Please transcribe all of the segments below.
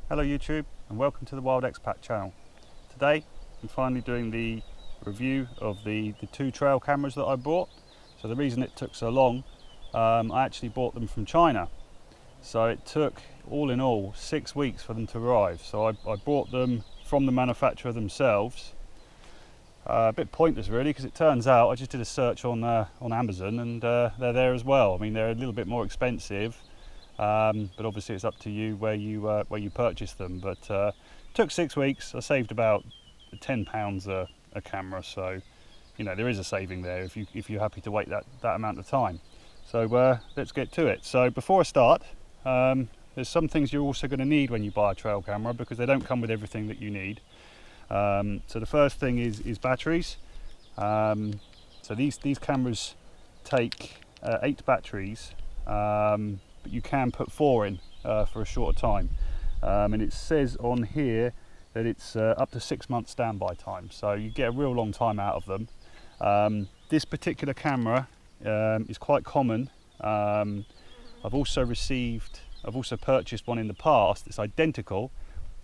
Hello YouTube and welcome to the Wild Expat channel. Today I'm finally doing the review of the two trail cameras that I bought. So the reason it took so long, I actually bought them from China. So it took all in all 6 weeks for them to arrive. So I bought them from the manufacturer themselves. A bit pointless really, because it turns out I just did a search on Amazon and they're there as well. I mean, they're a little bit more expensive. But obviously it's up to you where you purchase them. But took 6 weeks. I saved about £10 a camera, so you know there is a saving there if you're happy to wait that amount of time. So let's get to it. So before I start, there's some things you're also going to need when you buy a trail camera, because they don't come with everything that you need. So the first thing is batteries. So these cameras take 8 batteries. But you can put 4 in for a shorter time, and it says on here that it's up to 6 months standby time, so you get a real long time out of them. This particular camera is quite common. I've also purchased one in the past. It's identical.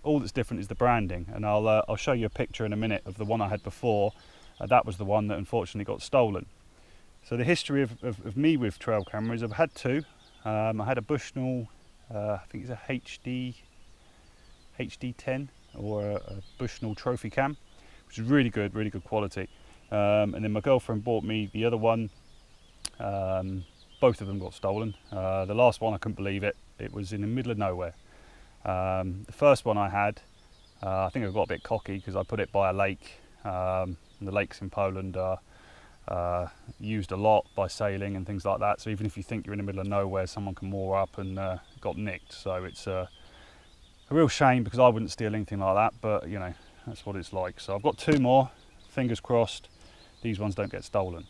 All that's different is the branding, and I'll show you a picture in a minute of the one I had before. That was the one that unfortunately got stolen. So the history of me with trail cameras, I've had 2. I had a Bushnell, I think it's a HD10 or a Bushnell trophy cam, which is really good quality. And then my girlfriend bought me the other one. Both of them got stolen. The last one, I couldn't believe it. It was in the middle of nowhere. The first one I had, I think I got a bit cocky because I put it by a lake. And the lakes in Poland are used a lot by sailing and things like that, so even if you think you're in the middle of nowhere, someone can moor up and got nicked. So it's a real shame, because I wouldn't steal anything like that, but you know, that's what it's like. So I've got 2 more, fingers crossed these ones don't get stolen.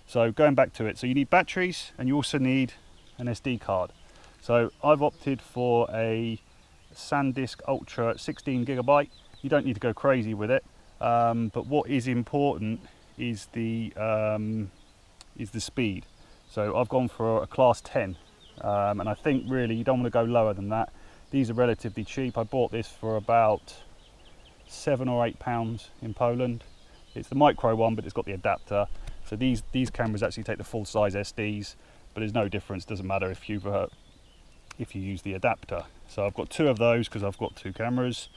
So going back to it, so you need batteries and you also need an SD card. So I've opted for a SanDisk Ultra 16 GB. You don't need to go crazy with it, but what is important is the speed. So I've gone for a class 10, and I think really you don't want to go lower than that. These are relatively cheap. I bought this for about £7 or £8 in Poland. It's the micro one, but it's got the adapter. So these cameras actually take the full size SDs, but there's no difference. Doesn't matter if you use the adapter. So I've got 2 of those because I've got 2 cameras.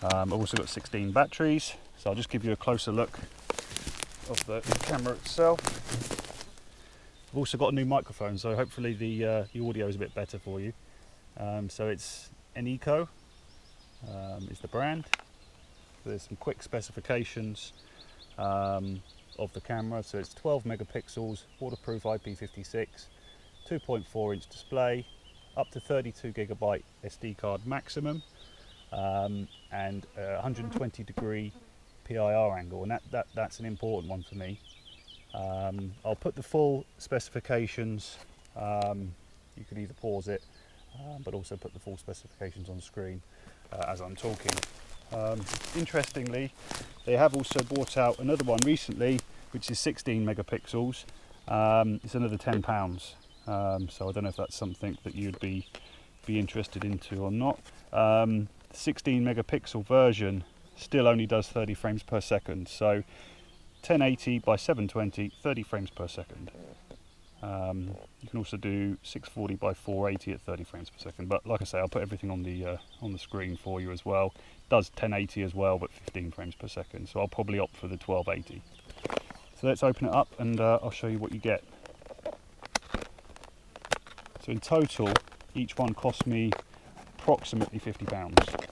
I've also got 16 batteries. So I'll just give you a closer look of the camera itself. I've also got a new microphone, so hopefully the audio is a bit better for you. So it's Enkeeo is the brand. So there's some quick specifications of the camera. So it's 12 megapixels, waterproof IP56, 2.4 inch display, up to 32 gigabyte SD card maximum, and 120 degree PIR angle, and that's an important one for me. I'll put the full specifications. You can either pause it, but also put the full specifications on screen as I'm talking. Interestingly, they have also brought out another one recently, which is 16 megapixels. It's another £10. So I don't know if that's something that you'd be interested into or not. 16 megapixel version still only does 30 frames per second, so 1080 by 720, 30 frames per second. You can also do 640 by 480 at 30 frames per second, but like I say, I'll put everything on the screen for you as well. It does 1080 as well, but 15 frames per second, so I'll probably opt for the 1280. So let's open it up and I'll show you what you get. So in total, each one cost me approximately £50.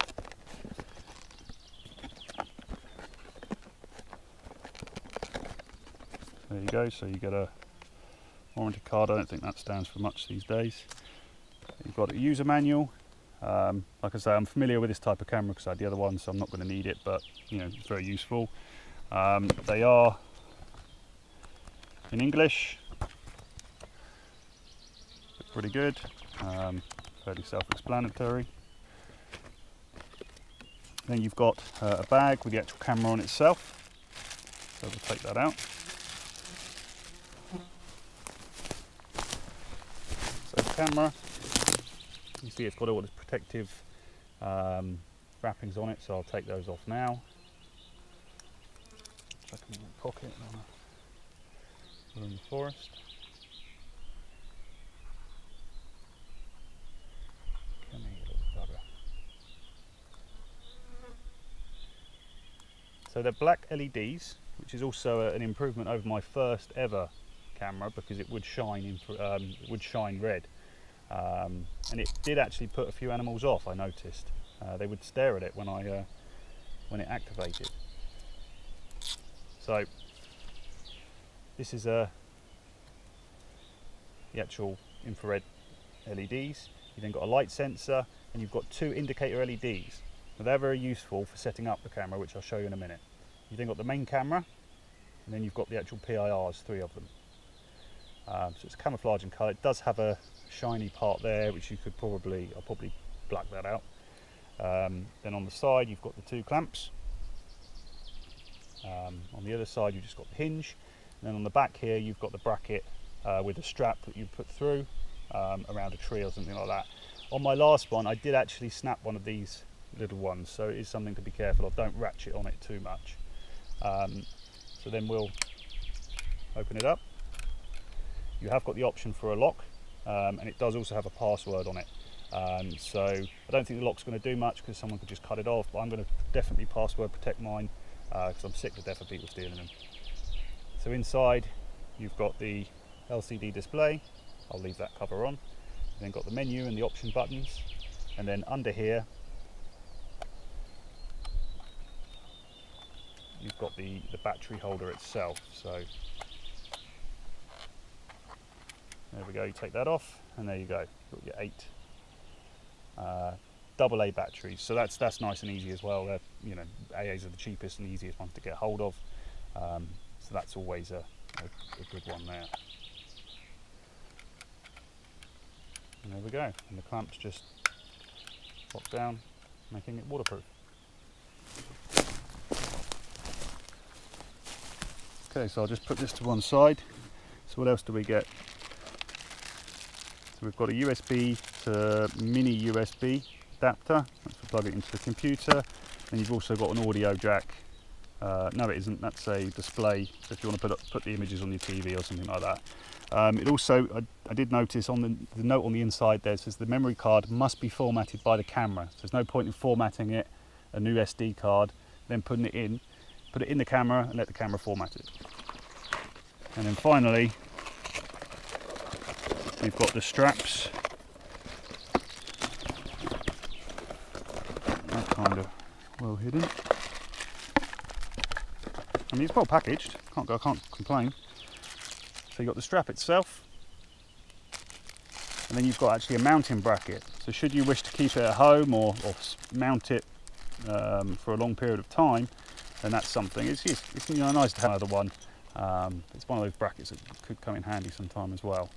There you go, so you get a warranty card. I don't think that stands for much these days. You've got a user manual. Like I say, I'm familiar with this type of camera because I had the other one, so I'm not going to need it, but you know, it's very useful. They are in English. Looks pretty good, fairly self-explanatory. Then you've got a bag with the actual camera on itself, so we'll take that out. So the camera, you see it's got all its protective wrappings on it, so I'll take those off now. Chuck them in my pocket and we're in the forest. Come here, you little bugger. So they're black LEDs, which is also an improvement over my first ever camera, because it would shine red, and it did actually put a few animals off. I noticed they would stare at it when it activated. So this is the actual infrared LEDs. You then got a light sensor, and you've got two indicator LEDs. Now they're very useful for setting up the camera, which I'll show you in a minute. You've then got the main camera, and then you've got the actual PIRs, 3 of them. So it's camouflage in colour. It does have a shiny part there, which you could I'll probably black that out. Then on the side you've got the 2 clamps. On the other side you've just got the hinge, and then on the back here you've got the bracket with a strap that you put through around a tree or something like that. On my last one I did actually snap one of these little ones, so it is something to be careful of. Don't ratchet on it too much. So then we'll open it up. You have got the option for a lock, and it does also have a password on it. So I don't think the lock's going to do much, because someone could just cut it off, but I'm going to definitely password protect mine, because I'm sick to death of people stealing them. So inside you've got the LCD display. I'll leave that cover on. You've then got the menu and the option buttons, and then under here you've got the battery holder itself. So there we go, you take that off, and there you go, you've got your 8 AA batteries. So that's nice and easy as well. You know, AAs are the cheapest and easiest ones to get hold of, so that's always a good one there. And there we go, and the clamps just pop down, making it waterproof. Okay, so I'll just put this to one side. So what else do we get? So we've got a USB to mini USB adapter. That's to plug it into the computer. Then you've also got an audio jack. No, it isn't. That's a display if you want to put the images on your TV or something like that. It also, I did notice on the note on the inside there, it says the memory card must be formatted by the camera. So there's no point in formatting it, a new SD card, then putting it in. Put it in the camera and let the camera format it. And then finally, we've got the straps. They're kind of well hidden. I mean, it's well packaged. I can't complain. So you've got the strap itself, and then you've got actually a mounting bracket. So should you wish to keep it at home or mount it for a long period of time, then that's something. It's you know, nice to have another one. It's one of those brackets that could come in handy sometime as well.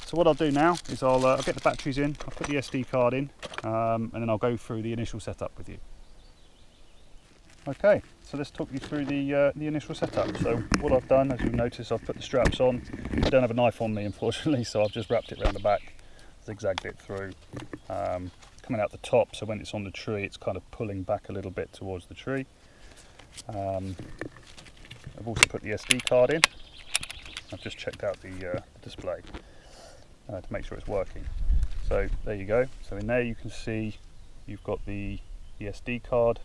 So what I'll do now is I'll get the batteries in, I'll put the SD card in, and then I'll go through the initial setup with you. Okay, so let's talk you through the initial setup. So what I've done, as you'll notice, I've put the straps on. I don't have a knife on me, unfortunately, so I've just wrapped it around the back, zigzagged it through, coming out the top, so when it's on the tree it's kind of pulling back a little bit towards the tree. I've also put the SD card in. I've just checked out the display to make sure it's working. So there you go. So in there you can see you've got the SD card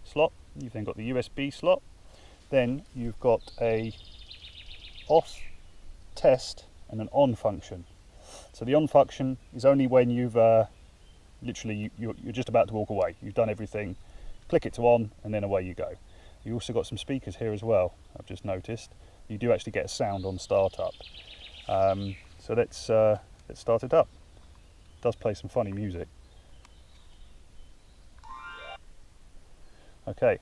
slot. You've then got the USB slot. Then you've got a off, test and an on function. So the on function is only when you've literally you're just about to walk away. You've done everything. Click it to on, and then away you go. You also got some speakers here as well. I've just noticed you do actually get a sound on startup. So let's start it up. It does play some funny music. Okay,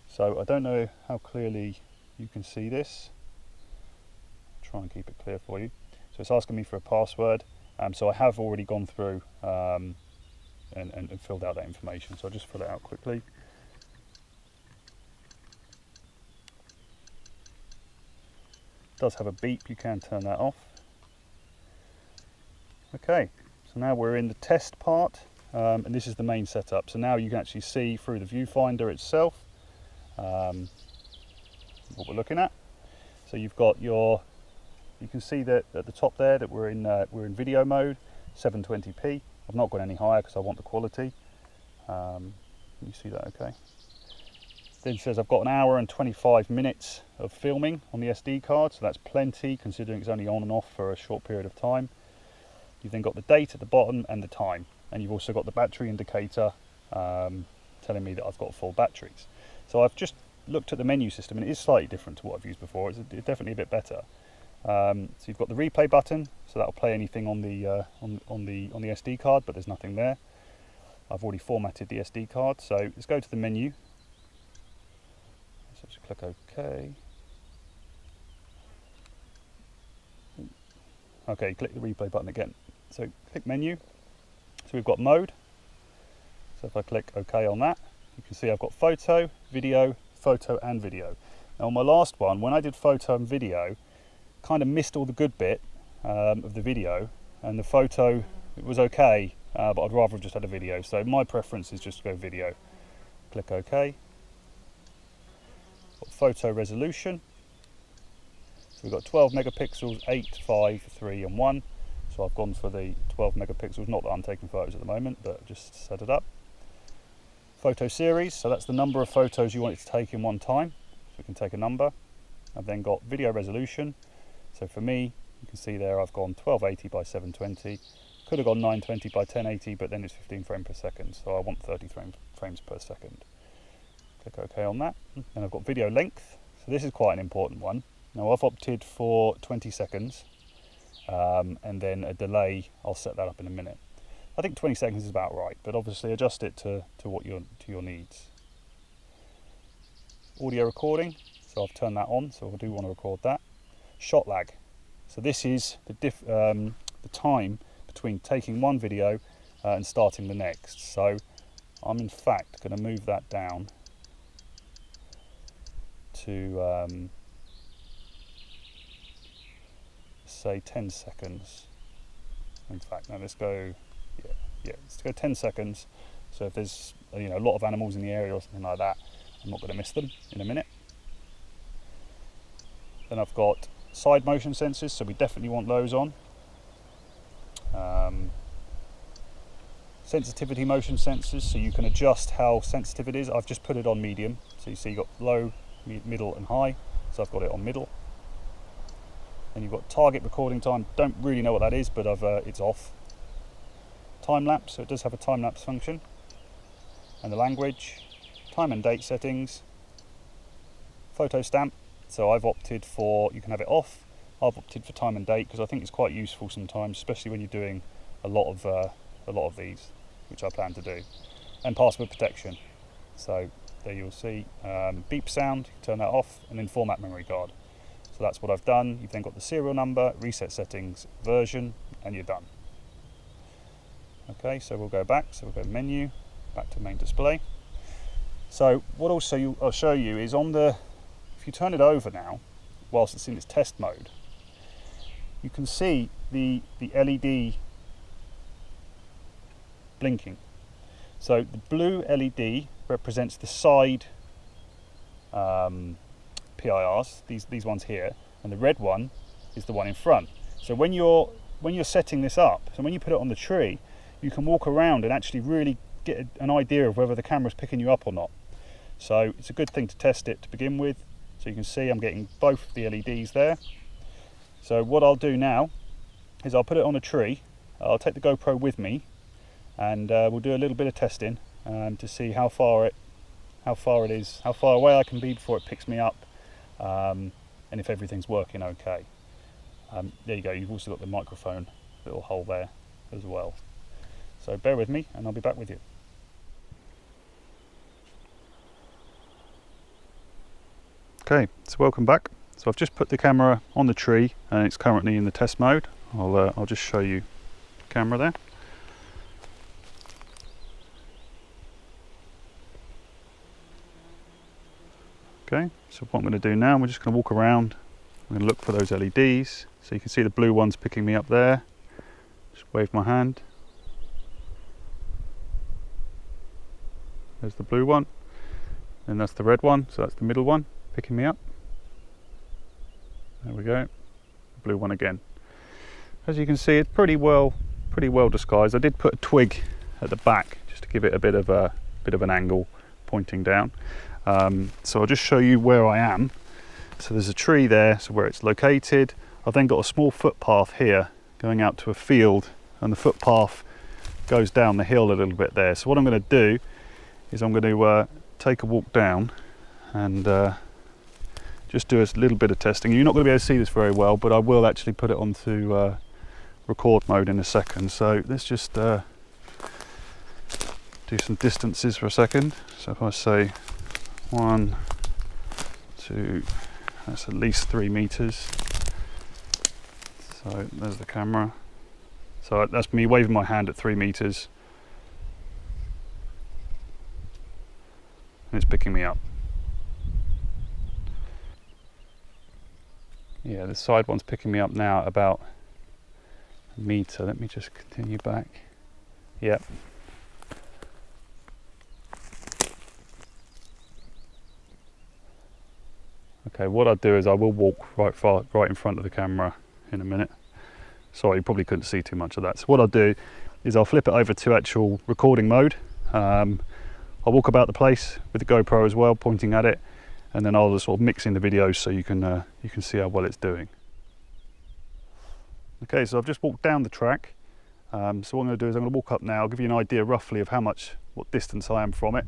so I don't know how clearly you can see this. I'll try and keep it clear for you. So it's asking me for a password. So I have already gone through and filled out that information. So I'll just fill it out quickly. It does have a beep, you can turn that off. Okay, so now we're in the test part. and this is the main setup. So now you can actually see through the viewfinder itself what we're looking at. So you've got you can see that at the top there that we're in video mode, 720p. I've not gone any higher because I want the quality. Can you see that okay? Then it says I've got an hour and 25 minutes of filming on the SD card, so that's plenty considering it's only on and off for a short period of time. You've then got the date at the bottom and the time, and you've also got the battery indicator telling me that I've got full batteries. So I've just looked at the menu system, and it is slightly different to what I've used before. It's definitely a bit better. So you've got the replay button, so that'll play anything on the SD card, but there's nothing there. I've already formatted the SD card, so let's go to the menu. So just click OK. Okay, click the replay button again. So click menu. So we've got mode. So if I click OK on that, you can see I've got photo, and video. Now on my last one, when I did photo and video, kind of missed all the good bit of the video, and the photo, it was okay, but I'd rather have just had a video. So my preference is just to go video. Click OK. Got photo resolution. So we've got 12 megapixels, 8, 5, 3 and 1. So I've gone for the 12 megapixels, not that I'm taking photos at the moment, but just set it up. Photo series, so that's the number of photos you want it to take in one time. So we can take a number. I've then got video resolution. So for me, you can see there I've gone 1280 by 720. Could have gone 920 by 1080, but then it's 15 frames per second. So I want 30 frames per second. Click OK on that. And I've got video length. So this is quite an important one. Now I've opted for 20 seconds. And then a delay, I'll set that up in a minute. I think 20 seconds is about right, but obviously adjust it to your needs. Audio recording, so I've turned that on, so I do want to record that. Shot lag, so this is the time between taking one video and starting the next. So I'm in fact going to move that down to say 10 seconds. In fact, now let's go, let's go 10 seconds. So if there's a lot of animals in the area or something like that, I'm not going to miss them in a minute. Then I've got side motion sensors, so we definitely want those on. Sensitivity motion sensors, so you can adjust how sensitive it is. I've just put it on medium, so you see you've got low, middle and high, so I've got it on middle. And you've got target recording time, don't really know what that is, but it's off. Time lapse, so it does have a time lapse function. And the language, time and date settings, photo stamp, so I've opted for, you can have it off. I've opted for time and date because I think it's quite useful sometimes, especially when you're doing a lot of these, which I plan to do. And password protection, so there you'll see beep sound, turn that off, and then format memory card. So that's what I've done. You've then got the serial number, reset settings, version, and you're done. Okay, so we'll go back. So we'll go menu, back to main display. So what also I'll show you is if you turn it over now, whilst it's in its test mode, you can see the LED blinking. So the blue LED represents the side PIRs, these ones here, and the red one is the one in front. So when you're setting this up, so when you put it on the tree, you can walk around and actually really get an idea of whether the camera's picking you up or not. So it's a good thing to test it to begin with. So you can see I'm getting both the LEDs there. So what I'll do now is I'll put it on a tree. I'll take the GoPro with me, and we'll do a little bit of testing to see how far away I can be before it picks me up. And if everything's working okay. There you go, you've also got the microphone little hole there as well. So bear with me and I'll be back with you. Okay, so welcome back. So I've just put the camera on the tree and it's currently in the test mode. I'll just show you the camera there. Okay, so what I'm going to do now, we're just going to walk around. I'm going to look for those LEDs. So you can see the blue one's picking me up there. Just wave my hand. There's the blue one, and that's the red one, so that's the middle one picking me up. There we go, blue one again. As you can see, it's pretty well disguised. I did put a twig at the back just to give it a bit of an angle pointing down. So I'll just show you where I am. So there's a tree there, so where it's located. I've then got a small footpath here going out to a field, and the footpath goes down the hill a little bit there. So what I'm going to do is I'm going to take a walk down and just do a little bit of testing. You're not going to be able to see this very well, but I will actually put it onto record mode in a second. So let's just do some distances for a second. So if I say 1, 2, that's at least 3 meters. So there's the camera. So that's me waving my hand at 3 meters. And it's picking me up. Yeah, the side one's picking me up now at about a meter. Let me just continue back. Yep. Okay, what I'll do is I will walk right in front of the camera in a minute. Sorry, you probably couldn't see too much of that. So what I'll do is I'll flip it over to actual recording mode. I'll walk about the place with the GoPro as well, pointing at it, and then I'll just sort of mix in the videos so you can see how well it's doing. Okay, so I've just walked down the track. So what I'm going to do is I'm going to walk up now. I'll give you an idea roughly of what distance I am from it,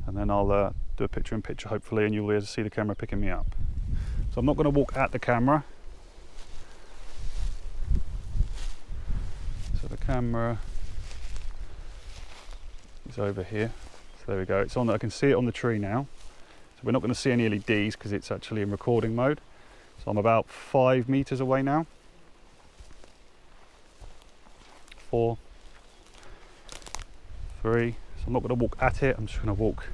and then I'll do a picture-in-picture hopefully, and you'll be able to see the camera picking me up. So I'm not going to walk at the camera. So the camera is over here. So there we go. It's on. I can see it on the tree now. So we're not going to see any LEDs because it's actually in recording mode. So I'm about 5 meters away now. 4, 3. So I'm not going to walk at it. I'm just going to walk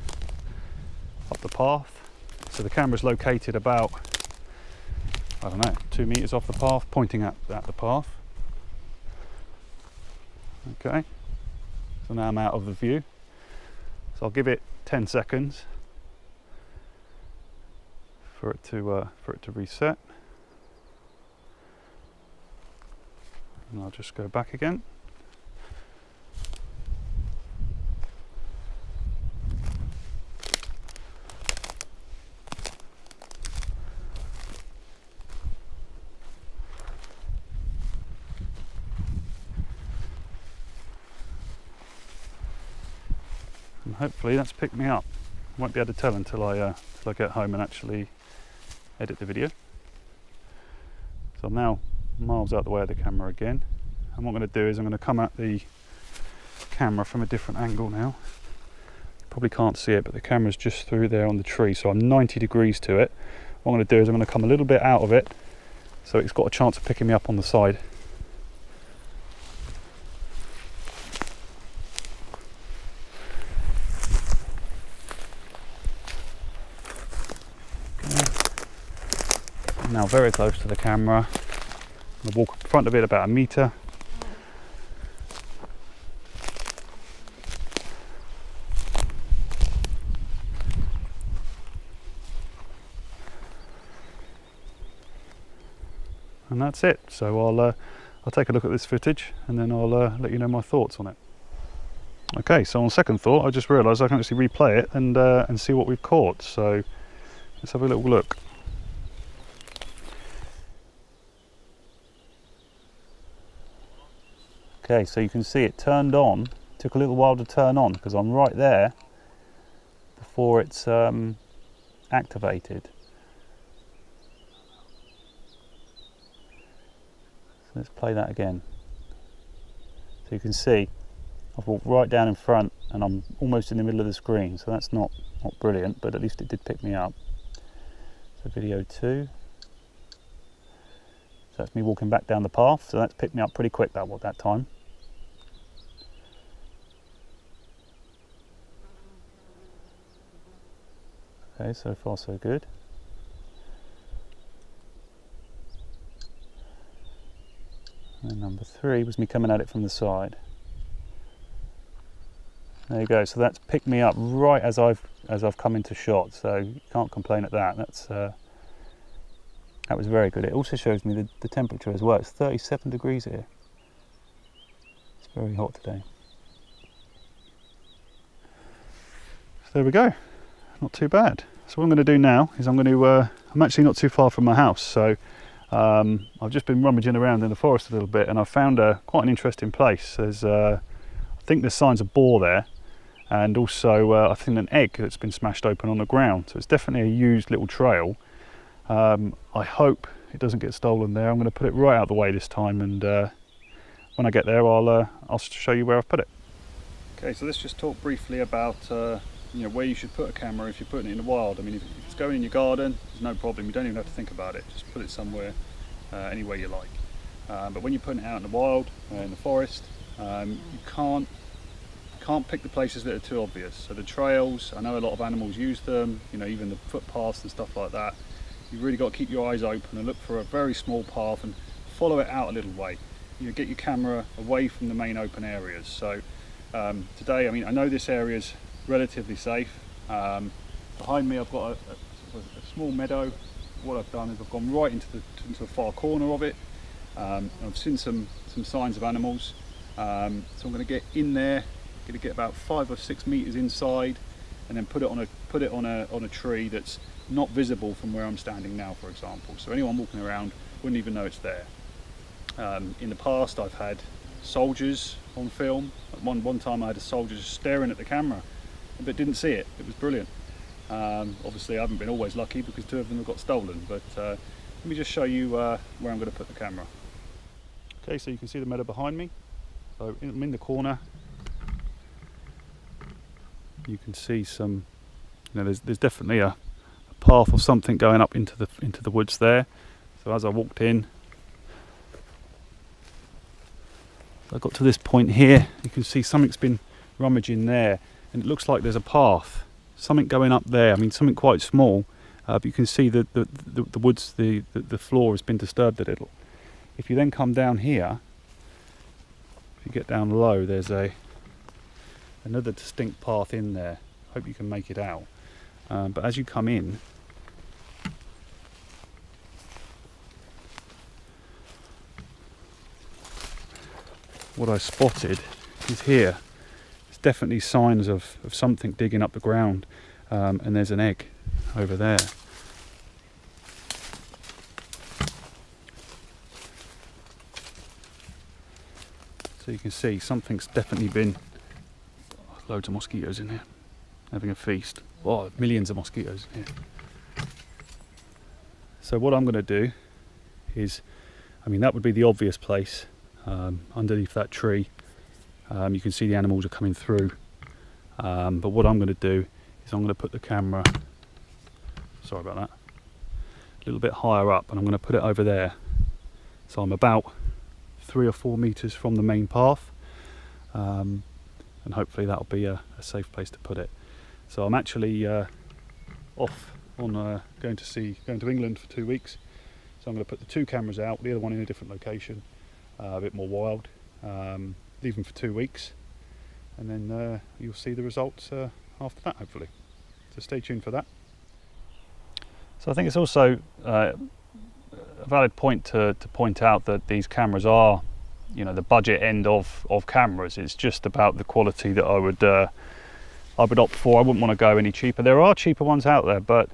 up the path. So the camera's located about, I don't know, 2 meters off the path, pointing at the path. Okay, so now I'm out of the view. So I'll give it 10 seconds for it to reset. And I'll just go back again. And hopefully that's picked me up. I won't be able to tell until I get home and actually edit the video. So I'm now miles out the way of the camera again, and what I'm going to do is I'm going to come at the camera from a different angle now. Probably can't see it, but the camera's just through there on the tree, so I'm 90 degrees to it. What I'm going to do is I'm going to come a little bit out of it so it's got a chance of picking me up on the side. Now very close to the camera. I'm going to walk in front of it about a meter. And that's it. So I'll take a look at this footage and then I'll let you know my thoughts on it. Okay, so on second thought, I just realised I can actually replay it and see what we've caught. So let's have a little look. Okay, so you can see it turned on. It took a little while to turn on because I'm right there before it's activated. So let's play that again. So you can see I've walked right down in front and I'm almost in the middle of the screen, so that's not brilliant, but at least it did pick me up. So video 2. So that's me walking back down the path, so that's picked me up pretty quick that time. Okay, so far so good. And number 3 was me coming at it from the side. There you go. So that's picked me up right as I've come into shot. So you can't complain at that. That was very good. It also shows me the temperature as well. It's 37 degrees here. It's very hot today. So there we go. Not too bad. So what I'm going to do now is I'm actually not too far from my house. So I've just been rummaging around in the forest a little bit, and I found quite an interesting place. There's I think there's signs of boar there, and also I think an egg that's been smashed open on the ground. So it's definitely a used little trail. I hope it doesn't get stolen there. I'm going to put it right out of the way this time, and when I get there I'll show you where I've put it. Okay, so let's just talk briefly about where you should put a camera if you're putting it in the wild. I mean, if it's going in your garden, there's no problem. You don't even have to think about it. Just put it somewhere, anywhere you like. But when you're putting it out in the wild, in the forest, you can't pick the places that are too obvious. So the trails, I know a lot of animals use them, even the footpaths and stuff like that. You've really got to keep your eyes open and look for a very small path and follow it out a little way. Get your camera away from the main open areas. So today, I mean, I know this area is relatively safe. Behind me I've got a small meadow. What I've done is I've gone right into the far corner of it. I've seen some signs of animals, so I'm going to get in there, going to get about 5 or 6 meters inside, and then put it on a tree that's not visible from where I'm standing now, for example. So anyone walking around wouldn't even know it's there. In the past I've had soldiers on film. At one time I had a soldier just staring at the camera but didn't see it. It was brilliant. Obviously I haven't been always lucky because 2 of them have got stolen, but let me just show you where I'm going to put the camera. Okay, so you can see the meadow behind me. So I'm in the corner. You can see some, there's definitely a path or something going up into the woods there. So as I walked in, I got to this point here. You can see something's been rummaging there, and it looks like there's a path, something going up there. I mean, something quite small, but you can see the woods, the floor has been disturbed a little. If you then come down here, if you get down low, there's another distinct path in there. Hope you can make it out. But as you come in, what I spotted is here. There's definitely signs of something digging up the ground, and there's an egg over there. So you can see something's definitely been, loads of mosquitoes in here, having a feast. Oh, millions of mosquitoes in here. So what I'm going to do is, I mean, that would be the obvious place, underneath that tree. You can see the animals are coming through, but what I'm going to do is I'm going to put the camera, sorry about that, a little bit higher up, and I'm going to put it over there. So I'm about 3 or 4 meters from the main path, and hopefully that'll be a safe place to put it. So I'm actually off on going to England for 2 weeks. So I'm going to put the 2 cameras out, the other one in a different location, a bit more wild, leave them for 2 weeks, and then you'll see the results after that, hopefully. So stay tuned for that. So I think it's also a valid point to point out that these cameras are, the budget end of cameras. It's just about the quality that I would opt for. I wouldn't want to go any cheaper. There are cheaper ones out there, but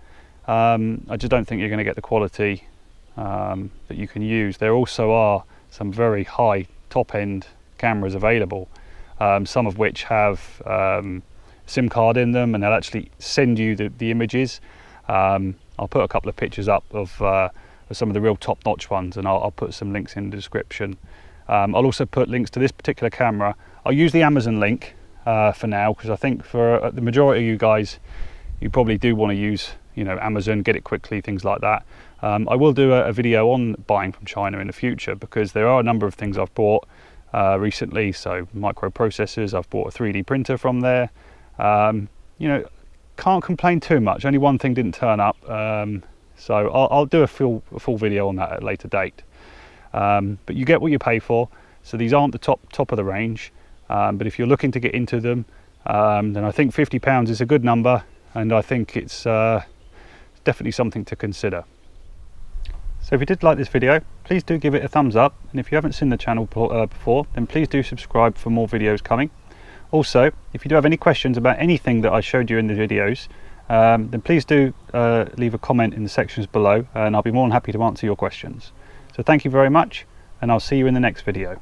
I just don't think you're going to get the quality that you can use. There also are some very high top-end cameras available, some of which have SIM card in them, and they'll actually send you the images. I'll put a couple of pictures up of some of the real top-notch ones, and I'll put some links in the description. I'll also put links to this particular camera. I'll use the Amazon link for now, because I think for the majority of you guys, you probably do want to use Amazon, get it quickly, things like that. I will do a video on buying from China in the future, because there are a number of things I've bought recently. So microprocessors, I've bought a 3D printer from there. Can't complain too much. Only one thing didn't turn up, so I'll do a full video on that at a later date. But you get what you pay for. So these aren't the top of the range, but if you're looking to get into them, then I think £50 is a good number, and I think it's definitely something to consider. So if you did like this video, please do give it a thumbs up, and if you haven't seen the channel before, then please do subscribe for more videos coming. Also, if you do have any questions about anything that I showed you in the videos, then please do leave a comment in the sections below, and I'll be more than happy to answer your questions. So thank you very much, and I'll see you in the next video.